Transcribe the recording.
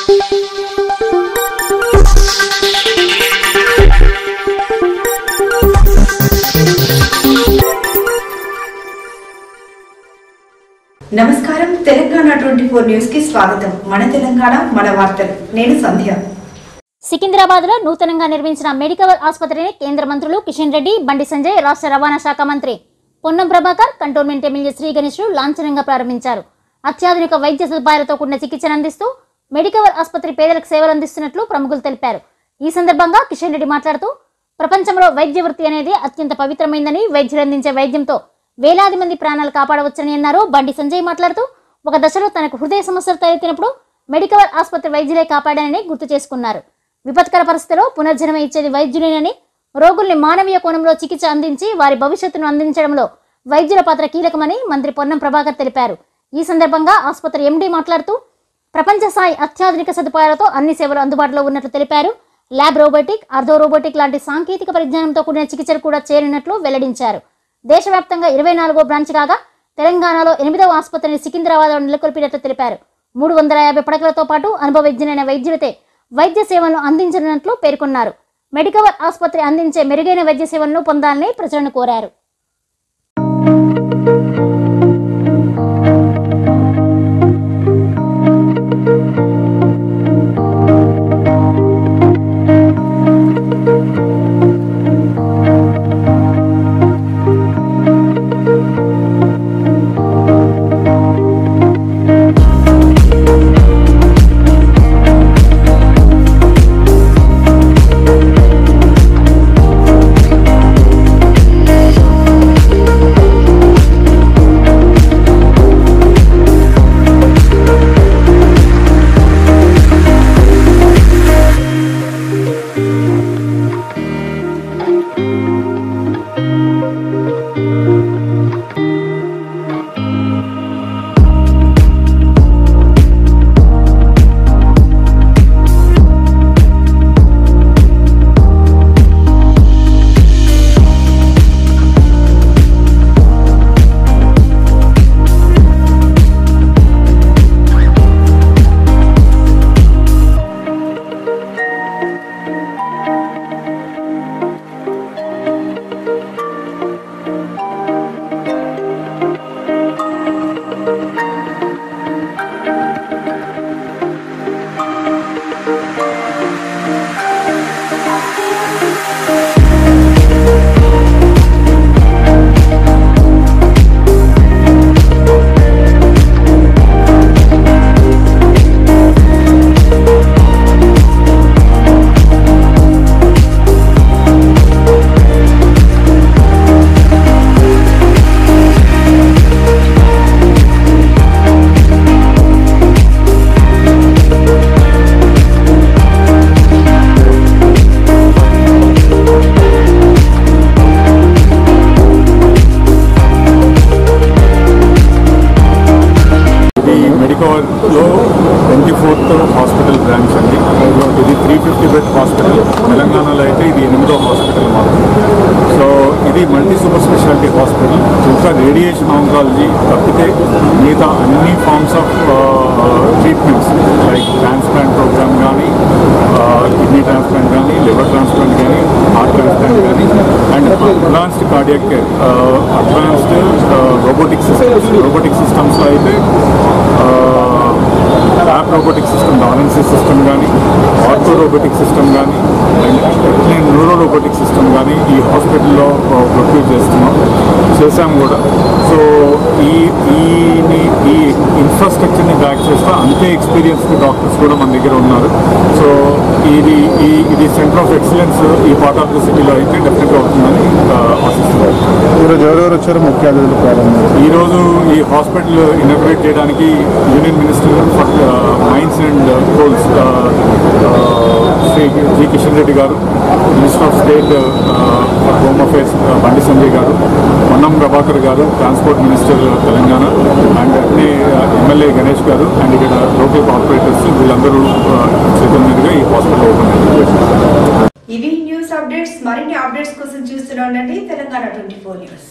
నమస్కారం తెలంగాణ 24 న్యూస్ కి స్వాగతం. మన తెలంగాణ మన వార్తలు. నేను సంధ్య. సికింద్రాబాద్ లో నూతనంగా నిర్మించిన మెడికల్ ఆసుపత్రిని కేంద్ర మంత్రులు కిషన్ రెడ్డి, బండి సంజయ్, రాష్ట్ర రవాణా శాఖ మంత్రి పొన్నం ప్రభాకర్, కంటోన్మెంట్ ఎమ్మెల్యే శ్రీ గణేష్ లాంఛనంగా ప్రారంభించారు. అత్యాధునిక వైద్య సదుపాయాలతో కూడిన చికిత్సను అందిస్తూ మెడికల్ ఆసుపత్రి పేదలకు సేవలు అందిస్తున్నట్లు ప్రముఖులు తెలిపారు. ఈ సందర్భంగా కిషన్ రెడ్డి మాట్లాడుతూ ప్రపంచంలో వైద్య వృత్తి అనేది అత్యంత పవిత్రమైందని, వైద్యులు అందించే వైద్యంతో వేలాది మంది ప్రాణాలు కాపాడవచ్చని అన్నారు. బండి సంజయ్ మాట్లాడుతూ ఒక దశలో తనకు హృదయ సమస్యలు తలెత్తినప్పుడు మెడికల్ ఆసుపత్రి వైద్యులే కాపాడానని గుర్తు చేసుకున్నారు. విపత్కర పరిస్థితుల్లో పునర్జన్మ ఇచ్చేది వైద్యులేనని, రోగుల్ని మానవీయ కోణంలో చికిత్స అందించి వారి భవిష్యత్తును అందించడంలో వైద్యుల పాత్ర కీలకమని మంత్రి పొన్నం ప్రభాకర్ తెలిపారు. ఈ సందర్భంగా ఆసుపత్రి ఎండీ మాట్లాడుతూ ప్రపంచ స్థాయి అత్యాధునిక సదుపాయాలతో అన్ని సేవలు అందుబాటులో ఉన్నట్లు తెలిపారు. ల్యాబ్ రోబోటిక్, అర్ధో రోబోటిక్ లాంటి సాంకేతిక పరిజ్ఞానంతో కూడిన చికిత్సలు కూడా చేరినట్లు వెల్లడించారు. దేశవ్యాప్తంగా 24వ బ్రాంచ్ కాగా తెలంగాణలో 8వ ఆసుపత్రిని సికింద్రాబాద్లో నెలకొల్పినట్లు తెలిపారు. 350 పడకలతో పాటు అనుభవజ్ఞులైన వైద్యులతో వైద్య సేవలను అందించనున్నట్లు పేర్కొన్నారు. మెడికల్ ఆసుపత్రి అందించే మెరుగైన వైద్య సేవలను పొందాలని ప్రజలను కోరారు. లో 24th హాస్పిటల్ బ్రాంచ్ అండి. ఇది 350 బెడ్ హాస్పిటల్. తెలంగాణలో అయితే ఇది 8వ హాస్పిటల్ మాత్రం. సో ఇది మల్టీ సూపర్ స్పెషాలిటీ హాస్పిటల్. ఇంకా రేడియేషన్ ఆంకాలజీ తప్పితే మిగతా అన్ని forms of treatments like transplant program కానీ, కిడ్నీ ట్రాన్స్ప్లాంట్ కానీ, లివర్ ట్రాన్స్ప్లాంట్ కానీ, హార్ట్ ట్రాన్స్ప్లాంట్ కానీ, and advanced cardiac care, advanced robotic సిస్టమ్స్లో అయితే lab robotic system, RNC system కానీ, ఆర్థో రోబోటిక్ సిస్టమ్ కానీ, అండ్ న్యూరో రోబోటిక్ సిస్టమ్ కానీ ఈ హాస్పిటల్లో ప్రొక్యూర్ చేసాము కూడా. సో ఈ ఇన్ఫ్రాస్ట్రక్చర్ని బ్యాక్ చేస్తా అంతే ఎక్స్పీరియన్స్డ్ డాక్టర్స్ కూడా మన దగ్గర ఉన్నారు. సో ఇది సెంటర్ ఆఫ్ ఎక్సలెన్స్ ఈ పార్ట్ ఆఫ్ ద సిటీలో అయితే డెఫినెట్గా అవుతుందని ఆశిస్తున్నారు. ఈరోజు ఎవరెవరు వచ్చారు ముఖ్య అతిథులు? ఈరోజు ఈ హాస్పిటల్ ఇనాగ్రేట్ చేయడానికి union minister for mines and coals Shri G Kishan Reddy గారు, minister of state home affairs Bandi Sanjay గారు, పొన్నం ప్రభాకర్ గారు ట్రాన్స్పోర్ట్ మినిస్టర్ తెలంగాణ, అండ్ అట్నే ఎమ్మెల్యే గణేష్ గారు, అండ్ ఇక్కడ లోకల్ కార్పొరేటర్స్ వీళ్ళందరూ చేతుల మీదుగా ఈ హాస్పిటల్ ఓపెన్ అయింది. ఇవి న్యూస్ అప్డేట్స్. మరిన్ని అప్డేట్స్ కోసం చూస్తూనే ఉండండి తెలంగాణ 24 న్యూస్.